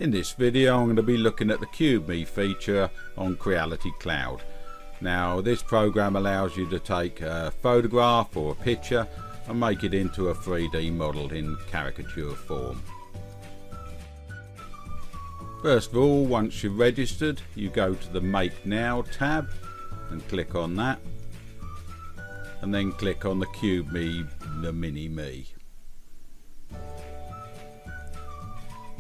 In this video I'm going to be looking at the CubeMe feature on Crealitycloud. Now this program allows you to take a photograph or a picture and make it into a 3D model in caricature form. First of all, once you're registered, you go to the Make Now tab and click on that, and then click on the CubeMe, the Mini Me.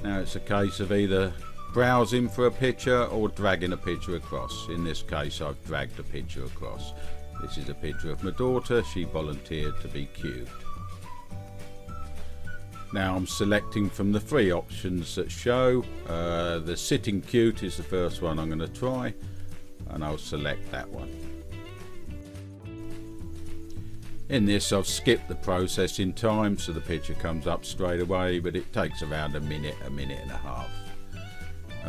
Now it's a case of either browsing for a picture or dragging a picture across. In this case I've dragged a picture across. This is a picture of my daughter. She volunteered to be cubed. Now I'm selecting from the three options that show. The sitting cute is the first one I'm going to try, and I'll select that one. In this I've skipped the processing time, so the picture comes up straight away, but it takes around a minute and a half.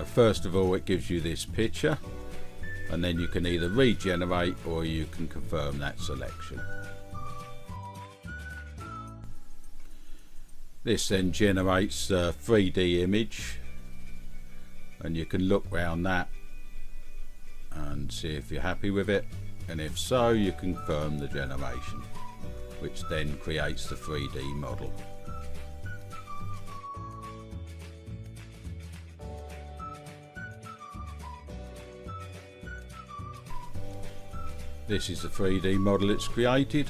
First of all, it gives you this picture, and then you can either regenerate or you can confirm that selection. This then generates a 3D image, and you can look round that and see if you're happy with it, and if so you confirm the generation, which then creates the 3D model. This is the 3D model it's created.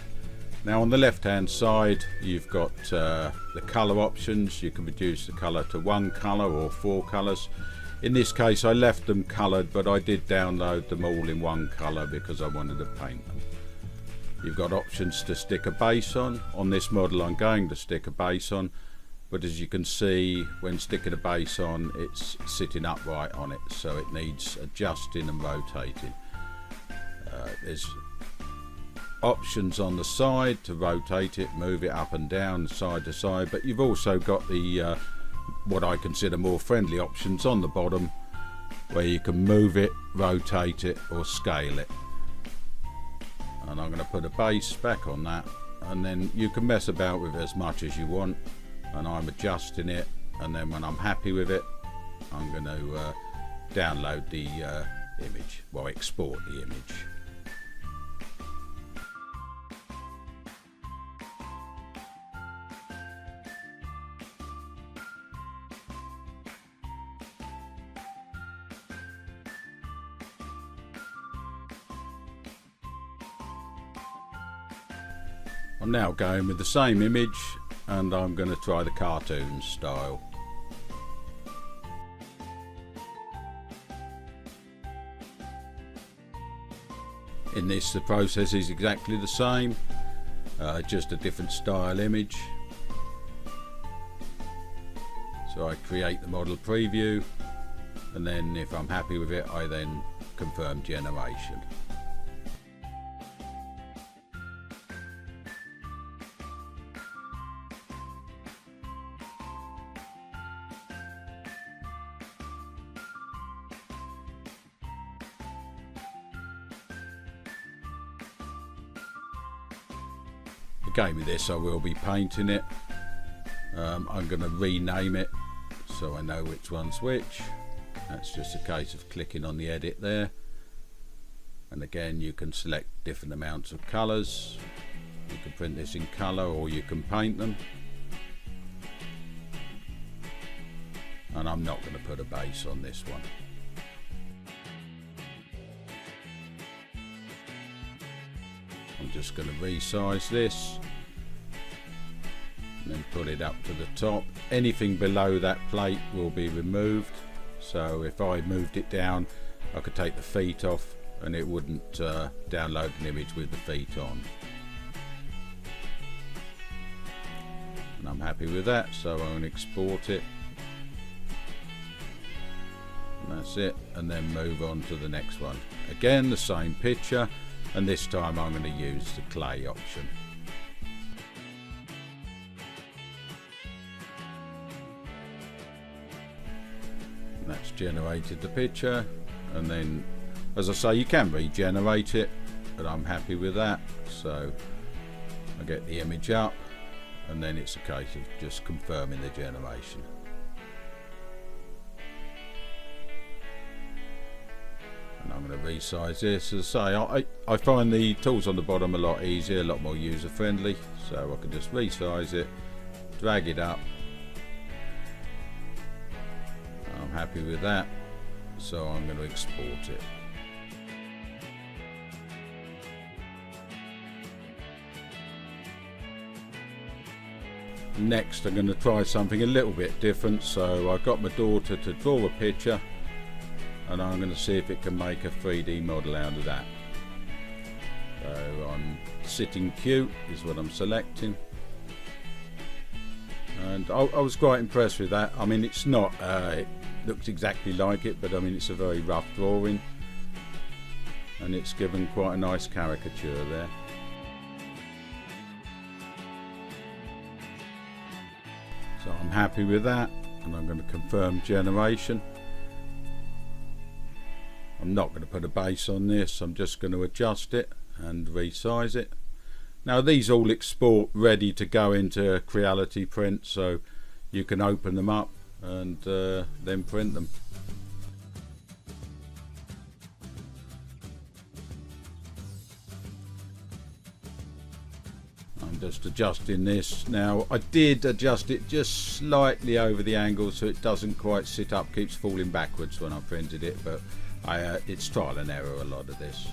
Now on the left hand side you've got the colour options. You can reduce the colour to one colour or four colours. In this case I left them coloured, but I did download them all in one colour because I wanted to paint them. You've got options to stick a base on. On this model I'm going to stick a base on, but as you can see, when sticking a base on, it's sitting upright on it, so it needs adjusting and rotating. There's options on the side to rotate it, move it up and down, side to side, but you've also got the what I consider more friendly options on the bottom, where you can move it, rotate it or scale it. And I'm going to put a base back on that, and then you can mess about with it as much as you want, and I'm adjusting it, and then when I'm happy with it I'm going to download the image, well, export the image. I'm now going with the same image, and I'm going to try the cartoon style. In this the process is exactly the same, just a different style image. So I create the model preview, and then if I'm happy with it I then confirm generation. Again with this I will be painting it. I'm going to rename it so I know which one's which. That's just a case of clicking on the edit there, and again you can select different amounts of colours. You can print this in colour or you can paint them, and I'm not going to put a base on this one. I'm just going to resize this and then put it up to the top. Anything below that plate will be removed, so if I moved it down I could take the feet off and it wouldn't download an image with the feet on. And I'm happy with that, so I'm going to export it, and that's it, and then move on to the next one. Again the same picture, and this time I'm going to use the clay option. And that's generated the picture, and then as I say you can regenerate it, but I'm happy with that, so I get the image up, and then it's a case of just confirming the generation. going to resize this. As I say, I find the tools on the bottom a lot easier, a lot more user friendly, so I can just resize it, drag it up. I'm happy with that, so I'm going to export it. Next I'm going to try something a little bit different, so I've got my daughter to draw a picture and I'm going to see if it can make a 3D model out of that. So I'm sitting cute is what I'm selecting, and I was quite impressed with that. I mean, it's not it looks exactly like it, but I mean it's a very rough drawing and it's given quite a nice caricature there. So I'm happy with that, and I'm going to confirm generation. I'm not going to put a base on this, I'm just going to adjust it and resize it. Now these all export ready to go into Creality print, so you can open them up and then print them. I'm just adjusting this. Now I did adjust it just slightly over the angle so it doesn't quite sit up, keeps falling backwards when I printed it, but it's trial and error, a lot of this.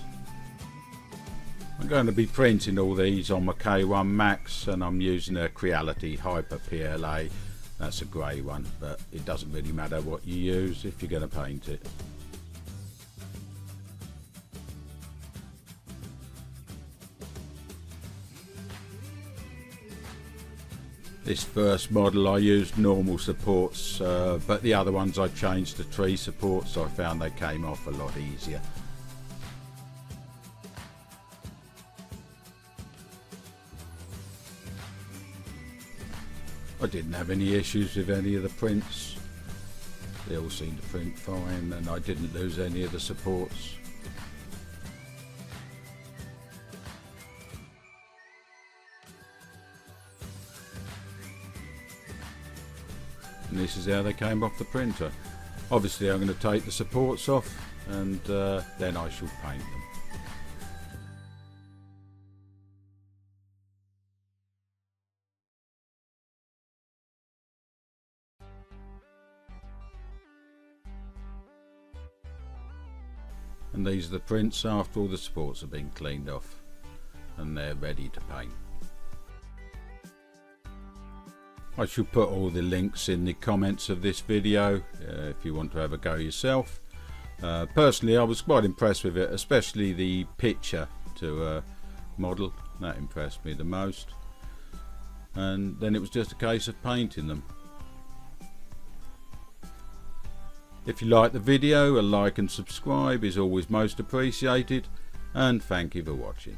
I'm going to be printing all these on my K1 Max, and I'm using a Creality Hyper PLA. That's a grey one, but it doesn't really matter what you use if you're going to paint it. This first model I used normal supports, but the other ones I changed to tree supports, so I found they came off a lot easier. I didn't have any issues with any of the prints. They all seemed to print fine, and I didn't lose any of the supports. And this is how they came off the printer. Obviously I'm going to take the supports off, and then I shall paint them. And these are the prints after all the supports have been cleaned off and they're ready to paint. I shall put all the links in the comments of this video if you want to have a go yourself. Personally I was quite impressed with it, especially the picture to model. That impressed me the most, and then it was just a case of painting them. If you like the video, a like and subscribe is always most appreciated, and thank you for watching.